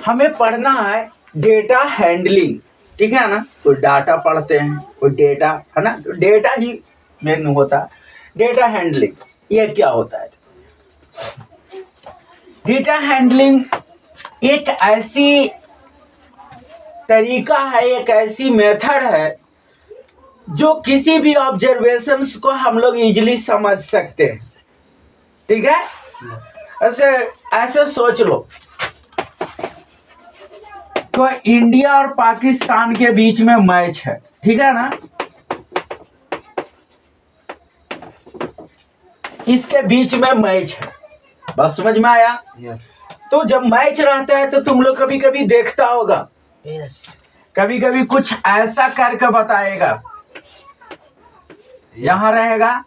हमें पढ़ना है डेटा हैंडलिंग, ठीक है ना। कोई डाटा पढ़ते हैं, कोई डेटा, है ना। तो डेटा ही मेन होता है। डेटा हैंडलिंग ये क्या होता है? डेटा हैंडलिंग एक ऐसी तरीका है, एक ऐसी मेथड है जो किसी भी ऑब्जर्वेशंस को हम लोग इजीली समझ सकते हैं, ठीक है। ऐसे ऐसे सोच लो, तो इंडिया और पाकिस्तान के बीच में मैच है, ठीक है ना। इसके बीच में मैच है, बस समझ में आया? यस। तो जब मैच रहता है तो तुम लोग कभी कभी देखता होगा, यस। कभी कभी कुछ ऐसा करके बताएगा, यहाँ रहेगा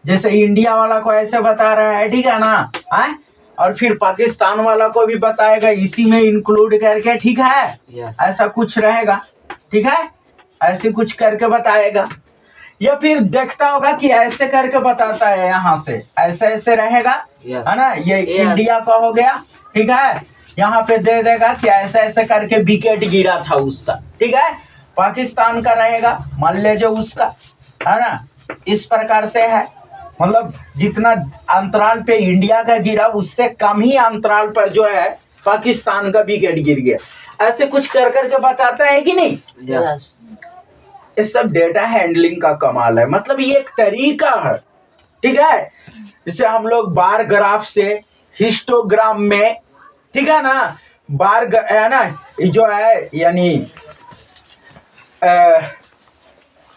जैसे इंडिया वाला को ऐसे बता रहा है, ठीक है ना, है? और फिर पाकिस्तान वाला को भी बताएगा इसी में इंक्लूड करके, ठीक है। Yes. ऐसा कुछ रहेगा, ठीक है, ऐसे कुछ करके बताएगा। या फिर देखता होगा कि ऐसे करके बताता है, यहाँ से ऐसे ऐसे रहेगा, Yes. है ना। ये Yes. इंडिया का हो गया, ठीक है। यहाँ पे दे देगा कि ऐसे ऐसे करके विकेट गिरा था उसका, ठीक है। पाकिस्तान का रहेगा, मान लीजिए उसका, है ना। इस प्रकार से है, मतलब जितना अंतराल पे इंडिया का गिरा उससे कम ही अंतराल पर जो है पाकिस्तान का विकेट गिर गया। ऐसे कुछ कर करके बताता है कि नहीं? यस। ये सब डेटा हैंडलिंग का कमाल है। मतलब ये एक तरीका है, ठीक है। जैसे हम लोग बार ग्राफ से हिस्टोग्राम में, ठीक है ना, बार है ना, जो है यानी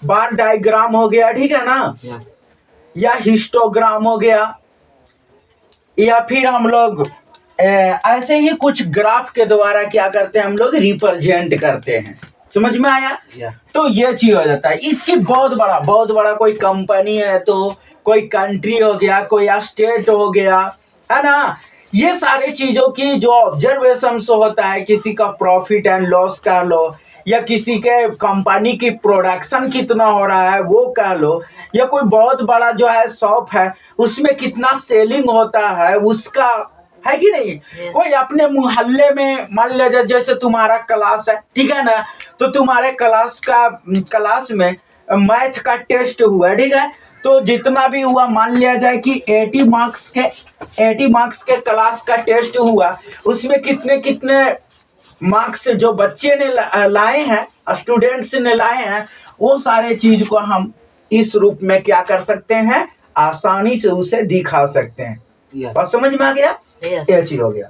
बार डायग्राम हो गया, ठीक है ना, यस। या हिस्टोग्राम हो गया, या फिर हम लोग ऐसे ही कुछ ग्राफ के द्वारा क्या करते हैं, हम लोग रिप्रेजेंट करते हैं। समझ में आया? यस। तो ये चीज हो जाता है। इसकी बहुत बड़ा कोई कंपनी है, तो कोई कंट्री हो गया, कोई स्टेट हो गया, है ना। ये सारे चीजों की जो ऑब्जर्वेशन होता है, किसी का प्रॉफिट एंड लॉस का लो, या किसी के कंपनी की प्रोडक्शन कितना हो रहा है वो कह लो, या कोई बहुत बड़ा जो है शॉप है उसमें कितना सेलिंग होता है उसका, है कि नहीं। कोई अपने मोहल्ले में मान लीजिए जैसे तुम्हारा क्लास है, ठीक है ना, तो तुम्हारे क्लास में मैथ का टेस्ट हुआ, ठीक है। तो जितना भी हुआ, मान लिया जाए कि 80 मार्क्स के क्लास का टेस्ट हुआ, उसमें कितने कितने मार्क्स जो बच्चे ने लाए हैं, स्टूडेंट्स ने लाए हैं, वो सारे चीज को हम इस रूप में क्या कर सकते हैं, आसानी से उसे दिखा सकते हैं। और समझ में आ गया? ये चीज हो गया।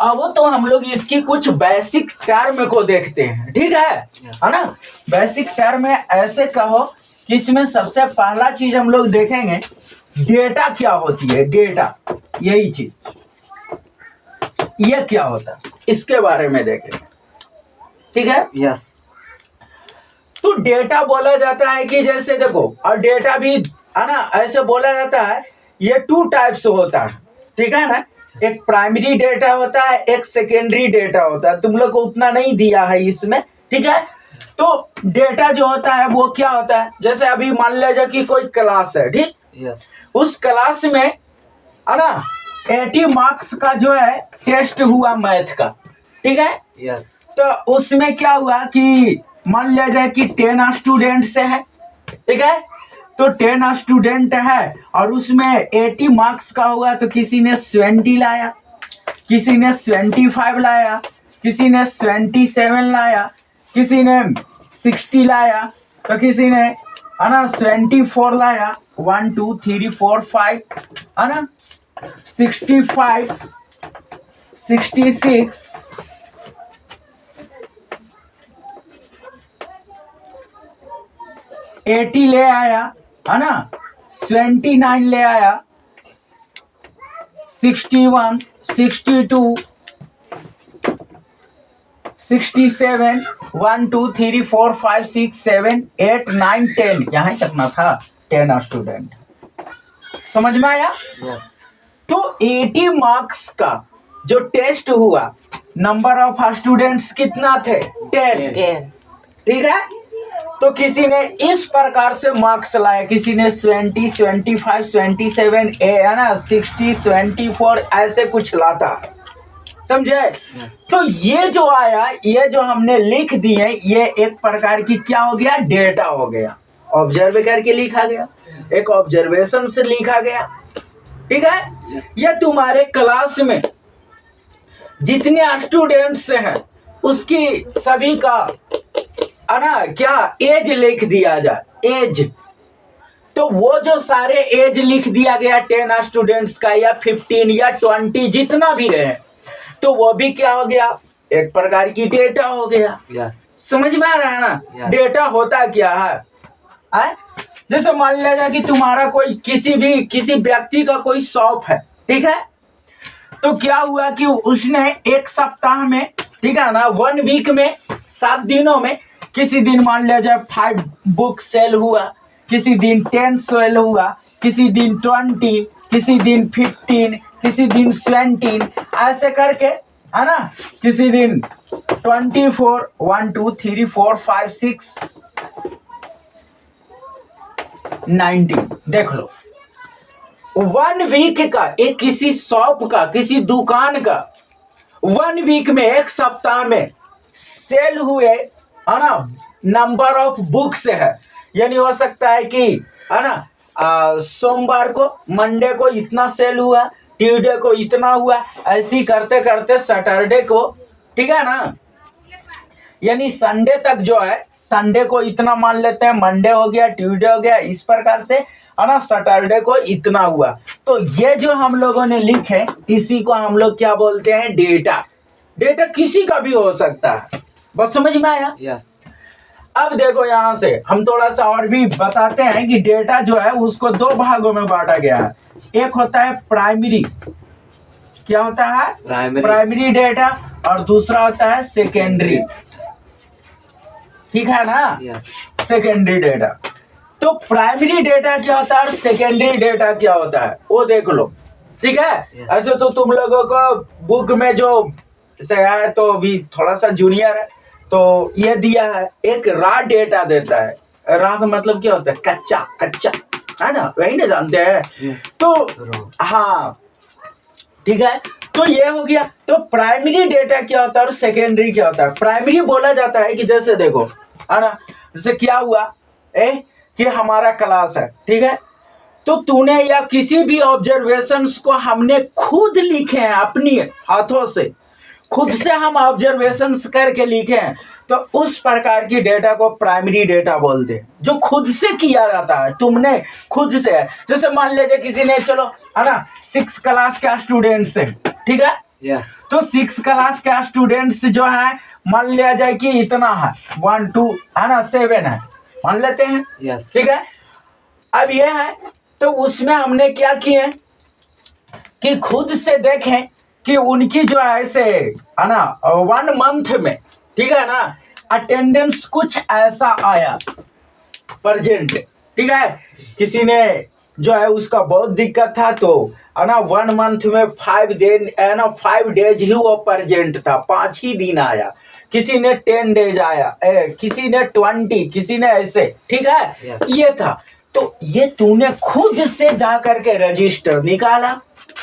अब तो हम लोग इसकी कुछ बेसिक टर्म को देखते हैं, ठीक है ना। बेसिक टर्म में ऐसे कहो कि इसमें सबसे पहला चीज हम लोग देखेंगे, डेटा क्या होती है। डेटा, यही चीज, ये क्या होता है, इसके बारे में देखेंगे, ठीक है। यस। तो डेटा बोला जाता है कि जैसे देखो, और डेटा भी है ना, ऐसे बोला जाता है, ये 2 टाइप्स होता है, ठीक है ना। एक प्राइमरी डेटा होता है, एक सेकेंडरी डेटा होता है। तुम लोग को उतना नहीं दिया है इसमें, ठीक है। तो डेटा जो होता है वो क्या होता है, जैसे अभी मान लीजिए कि कोई क्लास है, ठीक। यस। उस क्लास में है ना 80 मार्क्स का जो है टेस्ट हुआ मैथ का, ठीक है। यस। तो उसमें क्या हुआ कि मान लिया जाए कि 10 स्टूडेंट से है, ठीक है। तो 10 स्टूडेंट है और उसमें 80 मार्क्स का हुआ, तो किसी ने 20 लाया, किसी ने 25 लाया, किसी ने 27 लाया, किसी ने 60 लाया, तो किसी ने है ना 24 लाया। 1 2 3 4 5 है ना, 65 66 80 ले आया, है ना, 29 ले आया, 61 62 67 1 2 3 4 5 6 7 8 9 10, यहाँ तक था 10 स्टूडेंट। समझ में आया? यस। तो 80 मार्क्स का जो टेस्ट हुआ, नंबर ऑफ स्टूडेंट्स कितना थे? 10, ठीक है। तो किसी ने इस प्रकार से मार्क्स लाए, किसी ने 20, 25, 27 है ना, 60, 24 ऐसे कुछ लाता, समझे। तो ये जो आया, ये जो हमने लिख दिए, ये एक प्रकार की क्या हो गया, डेटा हो गया, ऑब्जर्व करके लिखा गया, एक ऑब्जर्वेशन से लिखा गया, ठीक है। ये तुम्हारे क्लास में जितने स्टूडेंट्स हैं उसकी सभी का है ना क्या एज लिख दिया जाए, एज। तो वो जो सारे एज लिख दिया गया 10 स्टूडेंट्स का या 15 या 20 जितना भी रहे, तो वो भी क्या हो गया, एक प्रकार की डेटा हो गया। समझ में आ रहा है ना। डेटा होता क्या है? जैसे मान लिया कि तुम्हारा कोई किसी व्यक्ति का कोई शॉप है, ठीक है। तो क्या हुआ कि उसने एक सप्ताह में, ठीक है ना, 1 वीक में 7 दिनों में किसी दिन मान लिया जाए 5 बुक सेल हुआ, किसी दिन 10 सेल हुआ, किसी दिन 20, किसी दिन 15, किसी दिन 20, ऐसे करके, है ना, किसी दिन 24, 1 2 3 4 5 6 19। देख लो 1 वीक का, एक किसी शॉप का, किसी दुकान का 1 वीक में, एक सप्ताह में सेल हुए, है ना, नंबर ऑफ बुक्स है। यानी हो सकता है कि, है ना, सोमवार को, मंडे को इतना सेल हुआ, ट्यूसडे को इतना हुआ, ऐसी करते करते सैटरडे को, ठीक है ना, यानी संडे तक जो है, संडे को इतना मान लेते हैं, मंडे हो गया, ट्यूसडे हो गया, इस प्रकार से, है ना, सैटरडे को इतना हुआ। तो ये जो हम लोगों ने लिखे, इसी को हम लोग क्या बोलते हैं, डेटा। डेटा किसी का भी हो सकता है, बस समझ में आया। यस। अब देखो यहां से हम थोड़ा सा और भी बताते हैं कि डेटा जो है उसको 2 भागों में बांटा गया है। एक होता है प्राइमरी, क्या होता है, प्राइमरी डेटा, और दूसरा होता है सेकेंडरी, ठीक है ना, सेकेंडरी डेटा। तो प्राइमरी डेटा क्या होता है और सेकेंडरी डेटा क्या होता है वो देख लो, ठीक है। ऐसे तो तुम लोगों को बुक में जो से है, तो अभी थोड़ा सा जूनियर है, तो ये दिया है, एक रॉ डेटा देता है। रॉ का मतलब क्या होता है, कच्चा, कच्चा, है ना, वही ना जानते हैं। तो हाँ, ठीक है। तो ये हो गया। तो प्राइमरी डेटा क्या होता है और सेकेंडरी क्या होता है। प्राइमरी बोला जाता है कि जैसे देखो, है ना, जैसे क्या हुआ कि हमारा क्लास है, ठीक है। तो तूने या किसी भी ऑब्जर्वेशंस को हमने खुद लिखे हैं, अपनी हाथों से, खुद से हम ऑब्जर्वेशंस करके लिखे हैं, तो उस प्रकार की डेटा को प्राइमरी डेटा बोलते हैं, जो खुद से किया जाता है, तुमने खुद से है। जैसे मान लीजिए किसी ने, चलो, है ना, 6 क्लास के स्टूडेंट्स हैं, ठीक है। तो 6 क्लास के स्टूडेंट्स जो है, मान लिया जाए कि इतना है, 1 2, है ना, 7 है, मान लेते हैं, ठीक है। अब ये है, तो उसमें हमने क्या किए कि खुद से देखें कि उनकी जो है ऐसे, है ना, 1 मंथ में, ठीक है ना, अटेंडेंस कुछ ऐसा आया प्रेजेंट, ठीक है। किसी ने जो है उसका बहुत दिक्कत था, तो है ना 1 मंथ में 5 दिन, है ना, 5 डेज ही वो प्रेजेंट था, 5 ही दिन आया। किसी ने 10 डेज आया, किसी ने 20, किसी ने ऐसे, ठीक है। ये था। तो ये तूने खुद से जा करके रजिस्टर निकाला,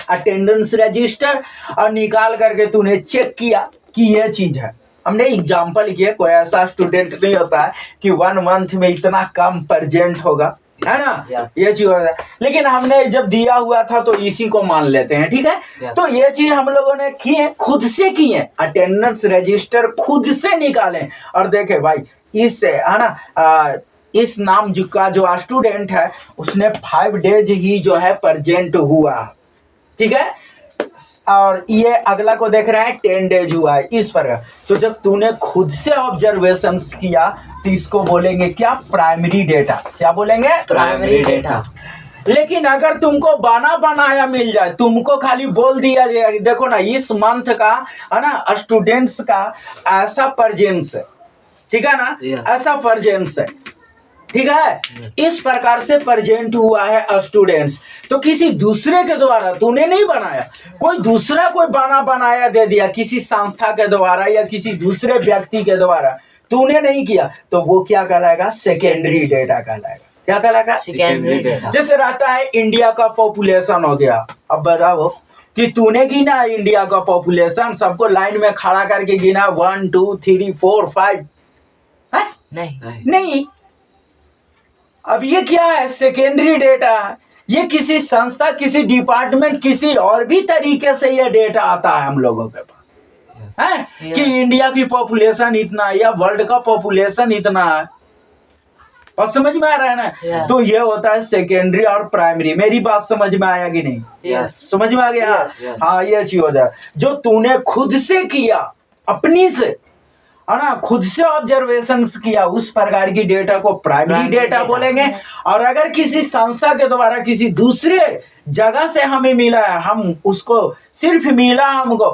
अटेंडेंस रजिस्टर, और निकाल करके तूने चेक किया कि ये चीज है। हमने एग्जाम्पल किया, कोई ऐसा स्टूडेंट नहीं होता है कि 1 मंथ में इतना कम प्रेजेंट होगा, है ना, ये चीज होता है। लेकिन हमने जब दिया हुआ था तो इसी को मान लेते हैं, ठीक है। तो ये चीज हम लोगों ने की है, खुद से की है, अटेंडेंस रजिस्टर खुद से निकाले और देखे भाई इस, है ना, इस नाम का जो स्टूडेंट है उसने 5 डेज ही जो है प्रेजेंट हुआ, ठीक है। और ये अगला को देख रहा है 10 डेज हुआ है, इस पर। तो जब तूने खुद से ऑब्जर्वेशंस किया तो इसको बोलेंगे क्या, प्राइमरी डेटा। क्या बोलेंगे, प्राइमरी डेटा। लेकिन अगर तुमको बना बनाया मिल जाए, तुमको खाली बोल दिया जाए देखो ना इस मंथ का, है ना, स्टूडेंट्स का ऐसा प्रेजेंस है, ठीक है ना, ऐसा प्रेजेंस है, ठीक है, इस प्रकार से प्रेजेंट हुआ है स्टूडेंट्स। तो किसी दूसरे के द्वारा तूने नहीं बनाया, कोई दूसरा कोई बनाया दे दिया किसी संस्था के द्वारा या किसी दूसरे व्यक्ति के द्वारा, तूने नहीं किया तो वो क्या कहलाएगा, सेकेंडरी डेटा कहलाएगा। क्या कहलाएगा, सेकेंडरी डेटा। जैसे रहता है इंडिया का पॉपुलेशन हो गया, अब बताओ कि तूने गिना इंडिया का पॉपुलेशन, सबको लाइन में खड़ा करके गिना 1 2 3 4 5, नहीं। अब ये क्या है, सेकेंडरी डेटा है। ये किसी संस्था, किसी डिपार्टमेंट, किसी और भी तरीके से ये डेटा आता है हम लोगों के पास, है कि इंडिया की पॉपुलेशन इतना है या वर्ल्ड का पॉपुलेशन इतना है। और समझ में आ रहा है ना, तो ये होता है सेकेंडरी और प्राइमरी। मेरी बात समझ में आया कि नहीं? समझ में आ गया? हाँ, ये चीज हो जाए जो तूने खुद से किया, अपनी से, है ना, खुद से ऑब्जर्वेशन किया, उस प्रकार की डेटा को प्राइमरी डेटा बोलेंगे। और अगर किसी संस्था के द्वारा किसी दूसरे जगह से हमें मिला है, हम उसको सिर्फ मिला हमको,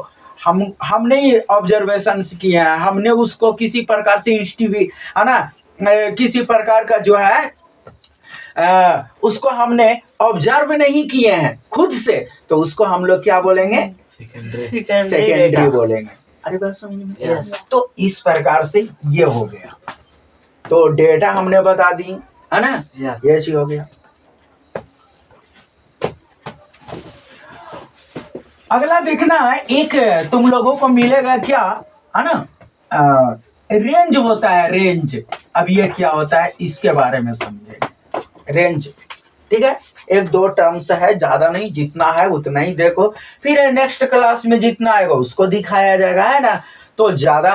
हमने ही ऑब्जर्वेशन किए हैं, हमने उसको किसी प्रकार से इंस्टीट्यूट, है ना, किसी प्रकार का जो है उसको हमने ऑब्जर्व नहीं किए हैं खुद से, तो उसको हम लोग क्या बोलेंगे, सेकेंडरी बोलेंगे। अरे बात समझ में? तो इस प्रकार से ये हो गया, तो डेटा हमने बता दी, है ना, ये चीज हो गया। अगला देखना है, एक तुम लोगों को मिलेगा क्या, है ना, रेंज होता है, रेंज। अब ये क्या होता है इसके बारे में समझेंगे, रेंज। ठीक है, 1-2 टर्म्स है, ज्यादा नहीं, जितना है उतना ही देखो, फिर नेक्स्ट क्लास में जितना आएगा उसको दिखाया जाएगा, है ना। तो ज्यादा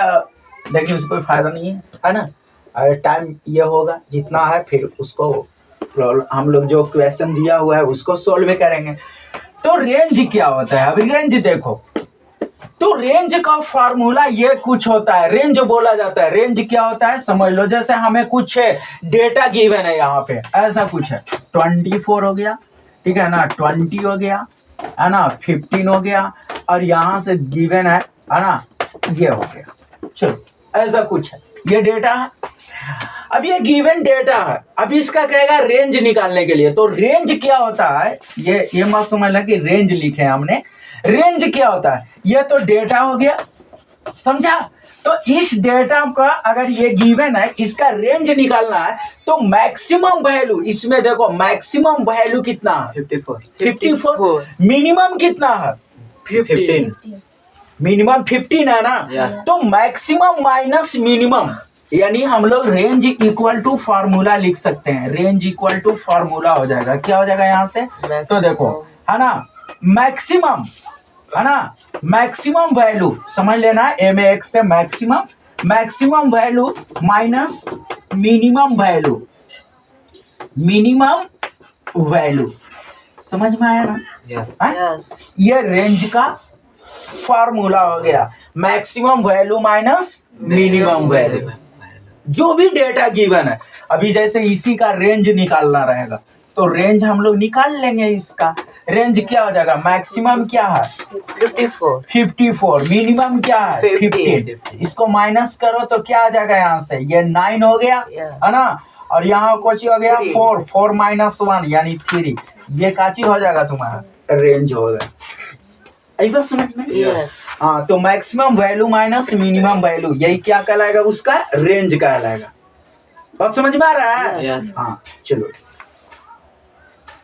देखने से कोई फायदा नहीं है ना। टाइम ये होगा जितना है, फिर उसको हम लोग जो क्वेश्चन दिया हुआ है उसको सोल्व करेंगे। तो रेंज क्या होता है, अभी रेंज देखो, तो रेंज का फार्मूला ये कुछ होता है, रेंज बोला जाता है। रेंज क्या होता है समझ लो, जैसे हमें कुछ डेटा गिवन है यहाँ पे, ऐसा कुछ है, 24 हो गया, ठीक है ना, 20 हो गया, है ना, 15 हो गया, और यहाँ से गिवन है ना, ये हो गया। चलो, ऐसा कुछ है, ये डेटा है। अब ये गिवन डेटा है, अब इसका कहेगा रेंज निकालने के लिए। तो रेंज क्या होता है, ये मत समझना कि रेंज लिखे हमने। रेंज क्या होता है, ये तो डेटा हो गया, समझा। तो इस डेटा का अगर ये गिवन है, इसका रेंज निकालना है, तो मैक्सिमम वैल्यू, इसमें देखो मैक्सिमम वैल्यू कितना है, 54। मिनिमम कितना है, 15। मिनिमम 15 है ना, तो मैक्सिमम माइनस मिनिमम, यानी हम लोग रेंज इक्वल टू फार्मूला लिख सकते हैं। रेंज इक्वल टू फार्मूला हो जाएगा, क्या हो जाएगा यहाँ से, तो देखो, है ना, मैक्सिमम, है ना, मैक्सिमम वैल्यू समझ लेना, MAX से maximum, maximum value minus minimum value, minimum value, समझ में आया ना? yes. ये रेंज का फार्मूला हो गया, maximum value minus minimum value, जो भी डेटा गिवन है। अभी जैसे इसी का रेंज निकालना रहेगा, तो रेंज हम लोग निकाल लेंगे। इसका रेंज क्या हो जाएगा, मैक्सिमम क्या है 54, मिनिमम क्या है 15। इसको माइनस करो तो क्या आ जाएगा, यहाँ से ये 9 हो गया, है ना, और यहाँ कोची हो गया 4 माइनस 1 यानी 3। ये काची हो जाएगा तुम्हारा, रेंज हो गया। समझ में? हाँ, तो maximum value minus minimum value, यही क्या कहलाएगा, उसका रेंज कहलाएगा। बात समझ में आ रहा है? हाँ, चलो।